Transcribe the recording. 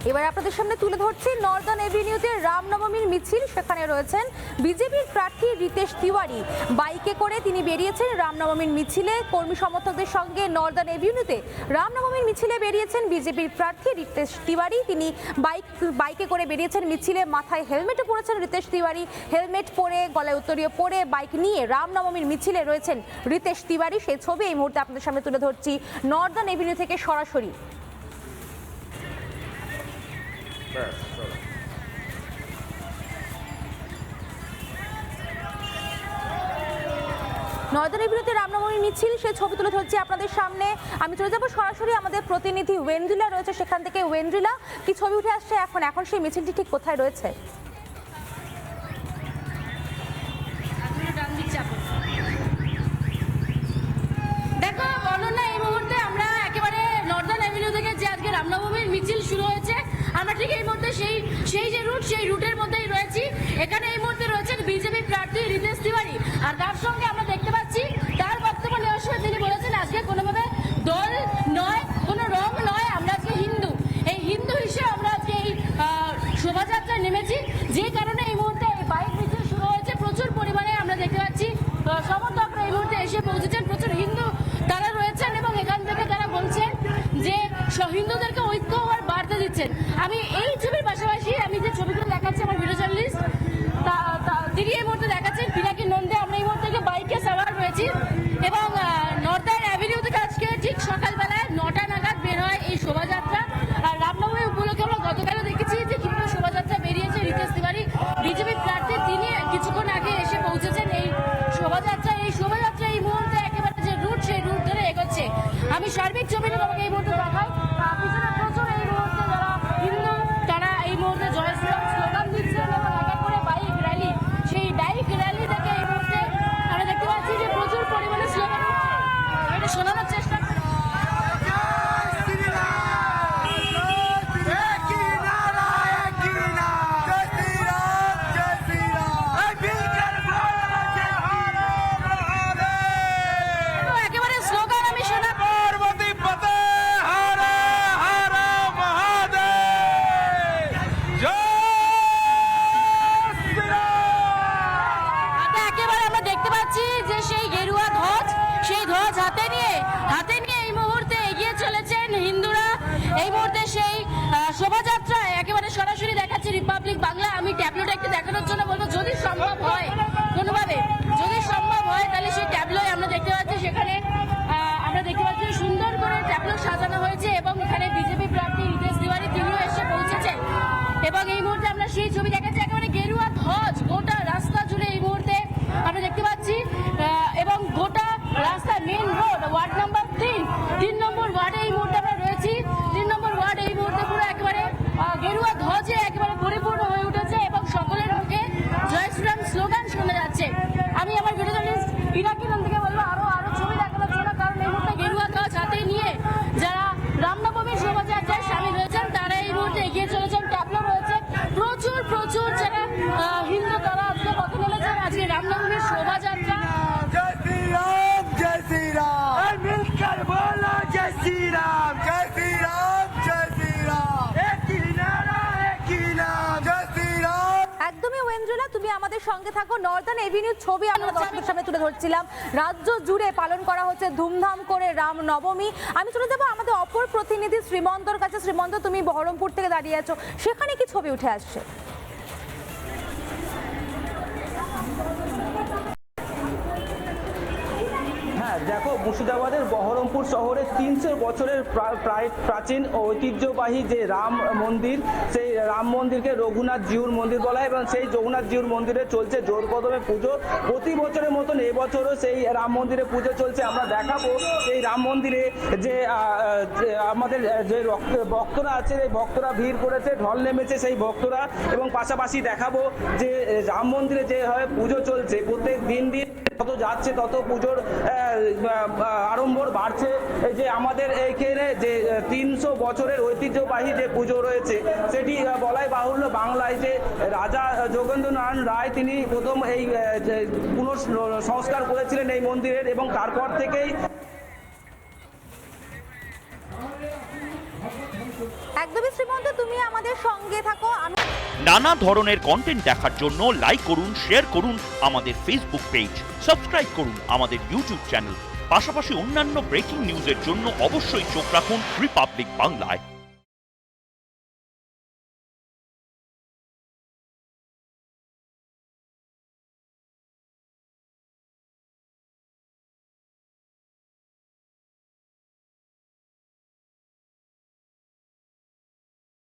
এবার আপনাদের সামনে তুলে ধরছি নর্দার্ন এভিনিউতে রামনবমীর মিছিল। সেখানে রয়েছেন বিজেপির প্রার্থী রিতেশ তিওয়ারি। বাইকে করে তিনি বেরিয়েছেন রামনবমীর মিছিলে। কর্মী সমর্থকদের সঙ্গে নর্দার্ন এভিনিউতে রামনবমীর মিছিলে বেরিয়েছেন বিজেপির প্রার্থী রিতেশ তিওয়ারি। তিনি বাইকে করে বেরিয়েছেন মিছিলে। মাথায় হেলমেটও পরেছেন রিতেশ তিওয়ারি। হেলমেট পরে, গলায় উত্তরীয় পরে বাইক নিয়ে রামনবমীর মিছিলে রয়েছেন রিতেশ তিওয়ারি। সেই ছবি এই মুহূর্তে আপনাদের সামনে তুলে ধরছি নর্দার্ন এভিনিউ থেকে সরাসরি। নর্দার্ন এভিনিউতে রামনবমীর মিছিল, সেই ছবি তুলে ধরছি আপনাদের সামনে। আমি চলে যাবো সরাসরি আমাদের প্রতিনিধি ওয়েন্দ্রিলা রয়েছে সেখান থেকে। ওয়েন্দ্রিলা, কি ছবি উঠে আসছে এখন সেই মিছিলটি ঠিক কোথায় রয়েছে? দেখো অনন্যা, এই মুহূর্তে আমরা একেবারে নর্দার্ন এভিনিউ থেকে যে আজকে রামনবমীর মিছিল শুরু হয়েছে, আমরা ঠিক এই মুহূর্তে সেই যে রুট, সেই রুটের মধ্যেই রয়েছি। এখানে এই মুহূর্তে রয়েছেন বিজেপি প্রার্থী রিতেশ তিওয়ারি। আর তার সঙ্গে আমরা দেখতে পাচ্ছি তার বক্তব্য নেওয়ার সময় তিনি বলেছেন আজকে কোনোভাবে দল নয়, কোনো রং নয়, আমরা আজকে হিন্দু। এই হিন্দু হিসেবে আমরা আজকে এই শোভাযাত্রায় নেমেছি, যে কারণে এই মুহূর্তে এই বাইক মিছিল শুরু হয়েছে। প্রচুর পরিমাণে আমরা দেখতে পাচ্ছি সমর্থকরা এই মুহূর্তে এসে পৌঁছেছেন। প্রচুর হিন্দু তারা রয়েছেন এবং এখান থেকে তারা বলছেন যে হিন্দুদেরকে ঐক্য হওয়ার বার্তা দিচ্ছেন। আমি এই ছবির পাশাপাশি আমি যে ছবিগুলো দেখাচ্ছি, আমার ভিডিও জার্নালিস্ট তিনি এই মুহূর্তে দেখাচ্ছেন পিনাকি নন্দে। আমরা এই মুহূর্তে বাইকে সাওয়ার রয়েছি এবং নর্দার্ন অ্যাভিনিউ থেকে আজকে ঠিক সকালবেলায় 9টা নাগাদ বের হয় এই শোভাযাত্রা। আর রামনবমী উপলক্ষে আমরা গতকালও দেখেছি যে কিভাবে শোভাযাত্রা বেরিয়েছে রিতেশ তিওয়ারি বিজেপি প্রার্থী। তিনি কিছুক্ষণ আগে এসে পৌঁছেছেন এই শোভাযাত্রা। এই মুহূর্তে একেবারে যে রুট, সেই রুট ধরে এগোচ্ছে। আমি সার্বিক ছবিটা তোমাকে এই মুহূর্তে দেখাই। পিছনে প্রচুর এই মুহূর্তে যারা হিন্দু তারা এই মুহূর্তে জয় শ্রীরাম স্লোগান দিচ্ছেন এবং এক এক করে বাইক র্যালি, সেই বাইক র্যালি থেকে এই মুহূর্তে আমরা দেখতে পাচ্ছি যে প্রচুর পরিমাণে স্লোগান এটা শোনানোর চেষ্টা করে। হাতে নিয়ে এই মুহূর্তে এগিয়ে চলেছেন হিন্দুরা। এই মুহূর্তে সেই শোভাযাত্রা একেবারে সরাসরি দেখাচ্ছি রিপাবলিক বাংলা। আমি ট্যাবলোটা একটু দেখানোর জন্য বলবো, যদি সম্ভব হয় কোনোভাবে, যদি সম্ভব হয় তাহলে সেই ট্যাবলোয় আমরা দেখতে পাচ্ছি, সেখানে আমরা দেখতে পাচ্ছি সুন্দর করে ট্যাবলো সাজানো হয়েছে এবং এখানে বিজেপি প্রার্থী রিতেশ তিওয়ারি তিনিও এসে পৌঁছেছেন এবং এই মুহূর্তে আমরা সেই ছবি দেখাচ্ছি। একেবারে গেরুয়া ধ্বজ গোটা রাস্তা জুড়ে এই মুহূর্তে আমরা দেখতে পাচ্ছি এবং গোটা রাস্তা মেন রোড ওয়ার্ড নাম্বার 3 নম্বর ওয়ার্ডে এই মুহূর্তে আমরা রয়েছি। 3 নম্বর ওয়ার্ড এই মুহূর্তে পুরো একেবারে গেরুয়া ধ্বজে একেবারে পরিপূর্ণ হয়ে উঠেছে এবং সকলের মুখে জয় শ্রীরাম স্লোগান শোনা যাচ্ছে। আমি আমার ভিডিও জার্নালিস্ট পিনাকি নন্দীকে বলবো আরো ছবি দেখানোর জন্য, কারণ এই মুহূর্তে গেরুয়া ধ্বজ হাতে নিয়ে যারা রামনবমীর শোভাযাত্রায় সামিল হয়েছেন তারা এই মুহূর্তে এগিয়ে চলেছেন। ট্যাবলো রয়েছে প্রচুর যারা হিন্দু তারা আজকে পথে নেমেছেন আজকে রামনবমীর শোভাযাত্রা। जय श्री राम, जय श्री राम, मिलकर बोलो जय श्री राम, जय श्री राम, जय श्री राम, एक ही नारा, एक ही नाम, जय श्री राम। একদমই ওয়েন্দ্রিলা, তুমি আমাদের সঙ্গে থাকো। নর্দার্ন এভিনিউ ছবি আমরা দর্শকের সামনে তুলে ধরছিলাম। রাজ্য জুড়ে পালন করা হচ্ছে ধুমধাম করে রামনবমী। আমি চলে যাবো আমাদের অপর প্রতিনিধি শ্রীমন্তর কাছে। শ্রীমন্ত, তুমি বহরমপুর থেকে দাঁড়িয়ে আছো, সেখানে কি ছবি উঠে আসছে? দেখো, মুর্শিদাবাদের বহরমপুর শহরে 300 বছরের প্রায় প্রাচীন ঐতিহ্যবাহী যে রাম মন্দির, সেই রাম মন্দিরকে রঘুনাথ জিউর মন্দির বলা হয় এবং সেই রঘুনাথ জিউর মন্দিরে চলছে জোর কদমে পুজো। প্রতি বছরের মতন এবছরও সেই রাম মন্দিরে পুজো চলছে। আমরা দেখাবো সেই রাম মন্দিরে যে আমাদের যে ভক্তরা আছে, এই ভক্তরা ভিড় করেছে, ঢল নেমেছে সেই ভক্তরা, এবং পাশাপাশি দেখাবো যে রাম মন্দিরে যেভাবে পুজো চলছে প্রত্যেক দিন যত যাচ্ছে তত পুজোর আড়ম্বর বাড়ছে। এই যে আমাদের এইখানে যে 300 বছরের ঐতিহ্যবাহী যে পুজো রয়েছে সেটি বলাই বাহুল্য। বাংলায় যে রাজা যোগেন্দ্রনারায়ণ রায় তিনি প্রথম এই পুনঃসংস্কার করেছিলেন এই মন্দিরের এবং তারপর থেকেই একদমই শ্রীমন্ত, তুমি আমাদের সঙ্গে থাকো। আমি নানা ধরনের কন্টেন্ট দেখার জন্য লাইক করুন, শেয়ার করুন আমাদের ফেসবুক পেজ, সাবস্ক্রাইব করুন আমাদের ইউটিউব চ্যানেল। পাশাপাশি অন্যান্য ব্রেকিং নিউজের জন্য অবশ্যই চোখ রাখুন রিপাবলিক বাংলায়।